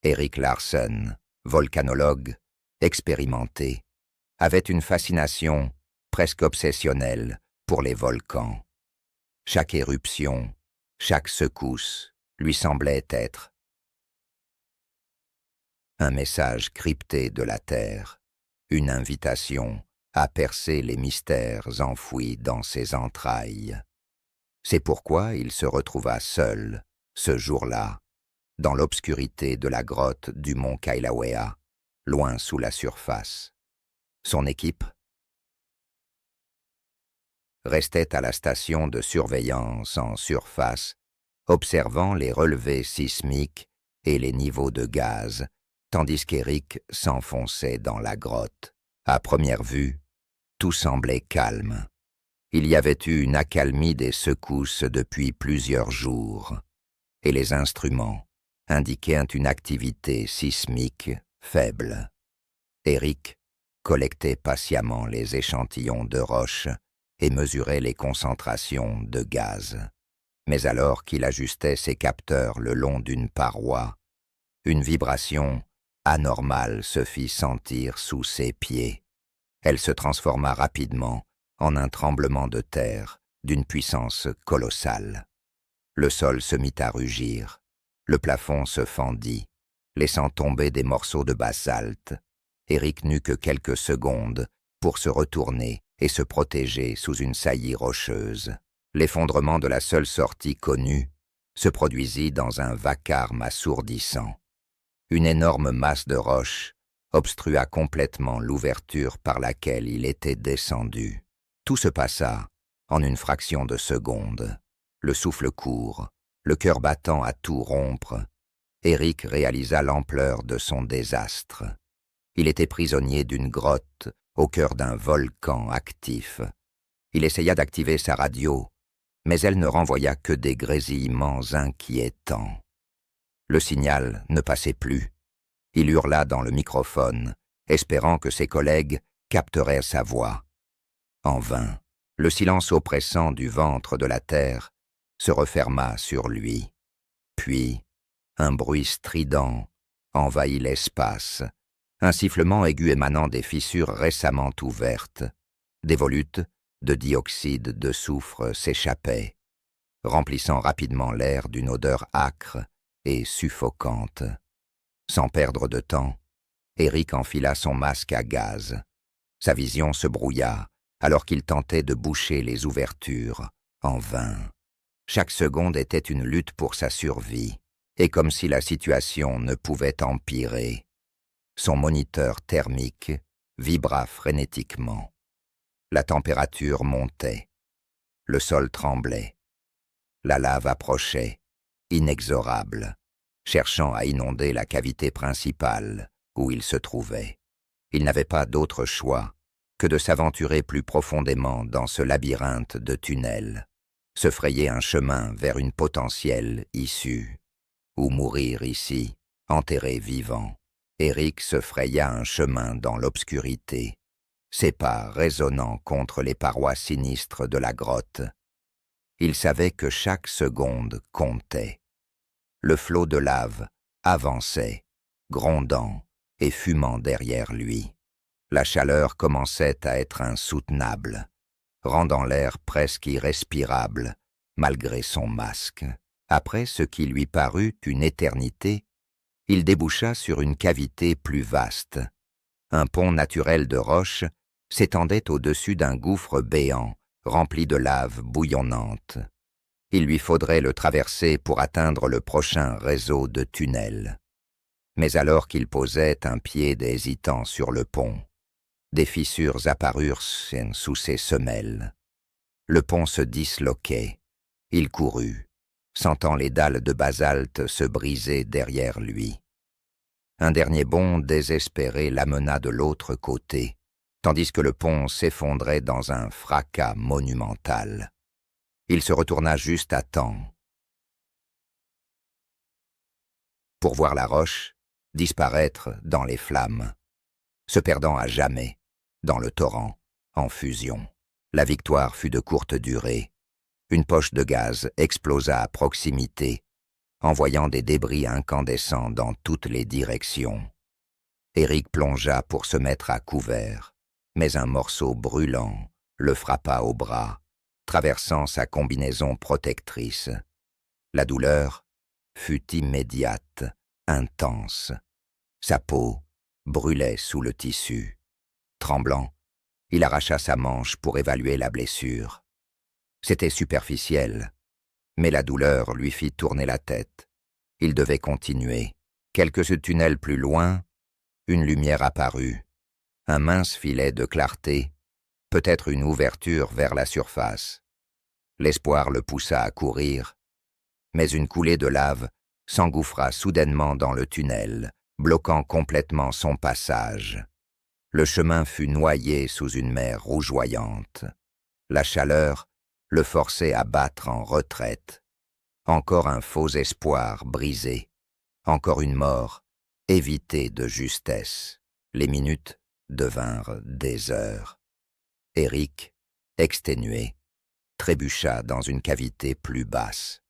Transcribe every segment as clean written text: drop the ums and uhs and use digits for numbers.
Erik Larsen, volcanologue, expérimenté, avait une fascination presque obsessionnelle pour les volcans. Chaque éruption, chaque secousse lui semblait être un message crypté de la Terre, une invitation à percer les mystères enfouis dans ses entrailles. C'est pourquoi il se retrouva seul, ce jour-là, dans l'obscurité de la grotte du mont Kilauea, loin sous la surface. Son équipe restait à la station de surveillance en surface, observant les relevés sismiques et les niveaux de gaz, tandis qu'Erik s'enfonçait dans la grotte. À première vue, tout semblait calme. Il y avait eu une accalmie des secousses depuis plusieurs jours, et les instruments indiquaient une activité sismique faible. Erik collectait patiemment les échantillons de roches et mesurait les concentrations de gaz. Mais alors qu'il ajustait ses capteurs le long d'une paroi, une vibration anormale se fit sentir sous ses pieds. Elle se transforma rapidement en un tremblement de terre d'une puissance colossale. Le sol se mit à rugir, le plafond se fendit, laissant tomber des morceaux de basalte. Erik n'eut que quelques secondes pour se retourner et se protéger sous une saillie rocheuse. L'effondrement de la seule sortie connue se produisit dans un vacarme assourdissant. Une énorme masse de roches obstrua complètement l'ouverture par laquelle il était descendu. Tout se passa en une fraction de seconde. Le souffle court, le cœur battant à tout rompre. Erik réalisa l'ampleur de son désastre. Il était prisonnier d'une grotte au cœur d'un volcan actif. Il essaya d'activer sa radio, mais elle ne renvoya que des grésillements inquiétants. Le signal ne passait plus. Il hurla dans le microphone, espérant que ses collègues capteraient sa voix. En vain, le silence oppressant du ventre de la terre se referma sur lui. Puis, un bruit strident envahit l'espace, un sifflement aigu émanant des fissures récemment ouvertes. Des volutes de dioxyde de soufre s'échappaient, remplissant rapidement l'air d'une odeur âcre et suffocante. Sans perdre de temps, Erik enfila son masque à gaz. Sa vision se brouilla alors qu'il tentait de boucher les ouvertures, en vain. Chaque seconde était une lutte pour sa survie, et comme si la situation ne pouvait empirer, son moniteur thermique vibra frénétiquement. La température montait, le sol tremblait, la lave approchait, inexorable, cherchant à inonder la cavité principale où il se trouvait. Il n'avait pas d'autre choix que de s'aventurer plus profondément dans ce labyrinthe de tunnels, se frayer un chemin vers une potentielle issue, ou mourir ici, enterré vivant. Erik se fraya un chemin dans l'obscurité, ses pas résonnant contre les parois sinistres de la grotte. Il savait que chaque seconde comptait. Le flot de lave avançait, grondant et fumant derrière lui. La chaleur commençait à être insoutenable, rendant l'air presque irrespirable, malgré son masque. Après ce qui lui parut une éternité, il déboucha sur une cavité plus vaste. Un pont naturel de roches s'étendait au-dessus d'un gouffre béant, rempli de lave bouillonnante. Il lui faudrait le traverser pour atteindre le prochain réseau de tunnels. Mais alors qu'il posait un pied hésitant sur le pont, des fissures apparurent sous ses semelles. Le pont se disloquait. Il courut, sentant les dalles de basalte se briser derrière lui. Un dernier bond désespéré l'amena de l'autre côté, tandis que le pont s'effondrait dans un fracas monumental. Il se retourna juste à temps pour voir la roche disparaître dans les flammes, se perdant à jamais dans le torrent en fusion. La victoire fut de courte durée. Une poche de gaz explosa à proximité, envoyant des débris incandescents dans toutes les directions. Eric plongea pour se mettre à couvert, mais un morceau brûlant le frappa au bras, traversant sa combinaison protectrice. La douleur fut immédiate, intense. Sa peau brûlait sous le tissu. Tremblant, il arracha sa manche pour évaluer la blessure. C'était superficiel, mais la douleur lui fit tourner la tête. Il devait continuer. Quelques tunnels plus loin, une lumière apparut. Un mince filet de clarté, peut-être une ouverture vers la surface. L'espoir le poussa à courir, mais une coulée de lave s'engouffra soudainement dans le tunnel, bloquant complètement son passage. Le chemin fut noyé sous une mer rougeoyante. La chaleur le forçait à battre en retraite. Encore un faux espoir brisé. Encore une mort évitée de justesse. Les minutes devinrent des heures. Eric, exténué, trébucha dans une cavité plus basse.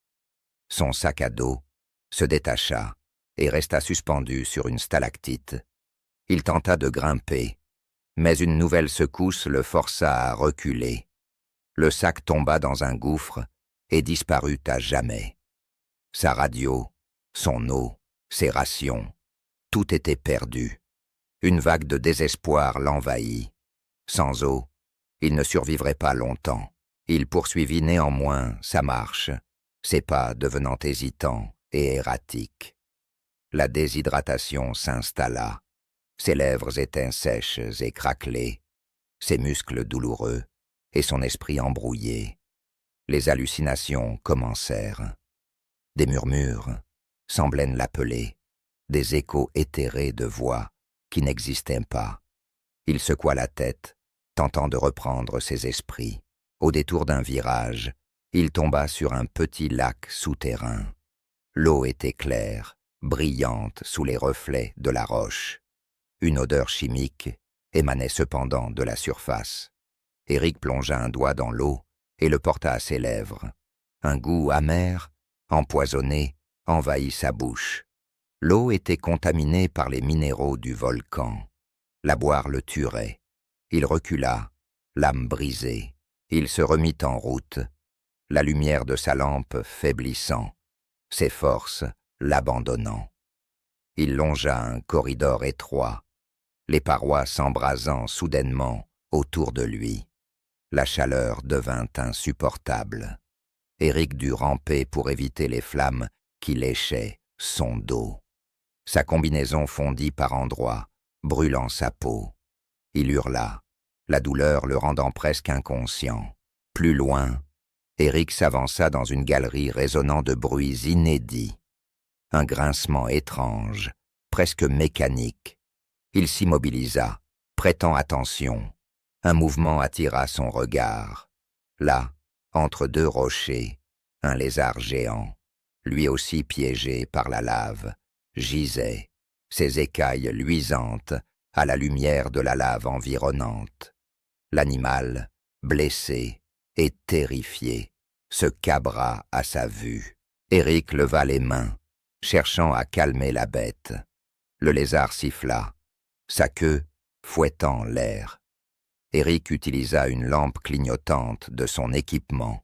Son sac à dos se détacha et resta suspendu sur une stalactite. Il tenta de grimper, mais une nouvelle secousse le força à reculer. Le sac tomba dans un gouffre et disparut à jamais. Sa radio, son eau, ses rations, tout était perdu. Une vague de désespoir l'envahit. Sans eau, il ne survivrait pas longtemps. Il poursuivit néanmoins sa marche, ses pas devenant hésitants et erratiques. La déshydratation s'installa. Ses lèvres étaient sèches et craquelées, ses muscles douloureux et son esprit embrouillé. Les hallucinations commencèrent. Des murmures semblaient l'appeler, des échos éthérés de voix qui n'existaient pas. Il secoua la tête, tentant de reprendre ses esprits. Au détour d'un virage, il tomba sur un petit lac souterrain. L'eau était claire, brillante sous les reflets de la roche. Une odeur chimique émanait cependant de la surface. Eric plongea un doigt dans l'eau et le porta à ses lèvres. Un goût amer, empoisonné, envahit sa bouche. L'eau était contaminée par les minéraux du volcan. La boire le tuerait. Il recula, l'âme brisée. Il se remit en route, la lumière de sa lampe faiblissant, ses forces l'abandonnant. Il longea un corridor étroit, les parois s'embrasant soudainement autour de lui. La chaleur devint insupportable. Eric dut ramper pour éviter les flammes qui léchaient son dos. Sa combinaison fondit par endroits, brûlant sa peau. Il hurla, la douleur le rendant presque inconscient. Plus loin, Eric s'avança dans une galerie résonnant de bruits inédits. Un grincement étrange, presque mécanique. Il s'immobilisa, prêtant attention. Un mouvement attira son regard. Là, entre deux rochers, un lézard géant, lui aussi piégé par la lave, gisait, ses écailles luisantes à la lumière de la lave environnante. L'animal, blessé et terrifié, se cabra à sa vue. Eric leva les mains, cherchant à calmer la bête. Le lézard siffla, sa queue fouettant l'air. Eric utilisa une lampe clignotante de son équipement,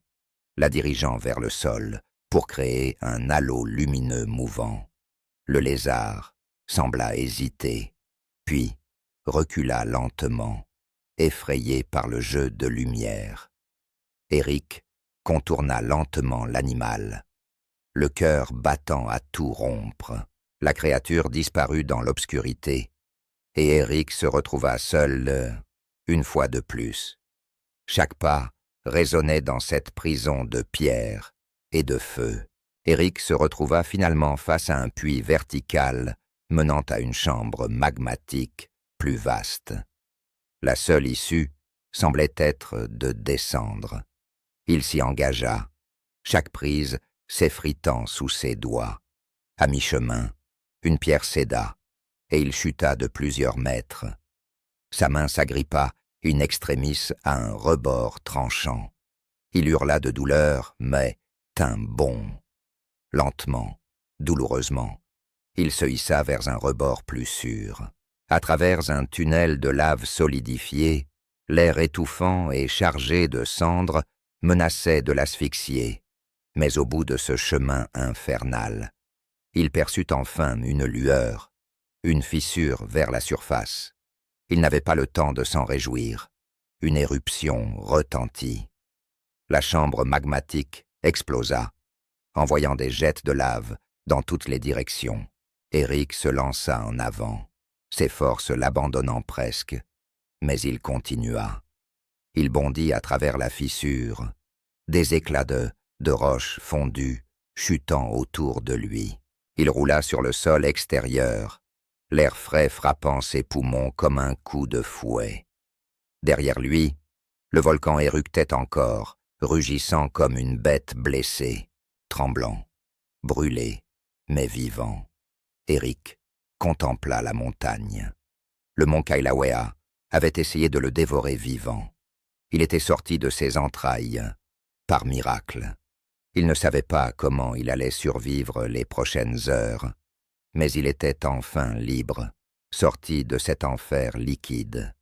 la dirigeant vers le sol pour créer un halo lumineux mouvant. Le lézard sembla hésiter, puis recula lentement, effrayé par le jeu de lumière. Eric contourna lentement l'animal, le cœur battant à tout rompre. La créature disparut dans l'obscurité, et Eric se retrouva seul une fois de plus. Chaque pas résonnait dans cette prison de pierre et de feu. Eric se retrouva finalement face à un puits vertical menant à une chambre magmatique plus vaste. La seule issue semblait être de descendre. Il s'y engagea, chaque prise s'effritant sous ses doigts. À mi-chemin, une pierre céda, et il chuta de plusieurs mètres. Sa main s'agrippa in extremis à un rebord tranchant. Il hurla de douleur, mais tint bon. Lentement, Douloureusement, il se hissa vers un rebord plus sûr. À travers un tunnel de lave solidifiée, l'air étouffant et chargé de cendres menaçait de l'asphyxier. Mais au bout de ce chemin infernal, il perçut enfin une lueur, une fissure vers la surface. Il n'avait pas le temps de s'en réjouir. Une éruption retentit. La chambre magmatique explosa, envoyant des jets de lave dans toutes les directions. Eric se lança en avant, ses forces l'abandonnant presque, mais il continua. Il bondit à travers la fissure, des éclats de roches fondues chutant autour de lui. Il roula sur le sol extérieur, l'air frais frappant ses poumons comme un coup de fouet. Derrière lui, le volcan éructait encore, rugissant comme une bête blessée, tremblant, brûlé, mais vivant. Eric contempla la montagne. Le mont Kailauea avait essayé de le dévorer vivant. Il était sorti de ses entrailles, par miracle. Il ne savait pas comment il allait survivre les prochaines heures, mais il était enfin libre, sorti de cet enfer liquide.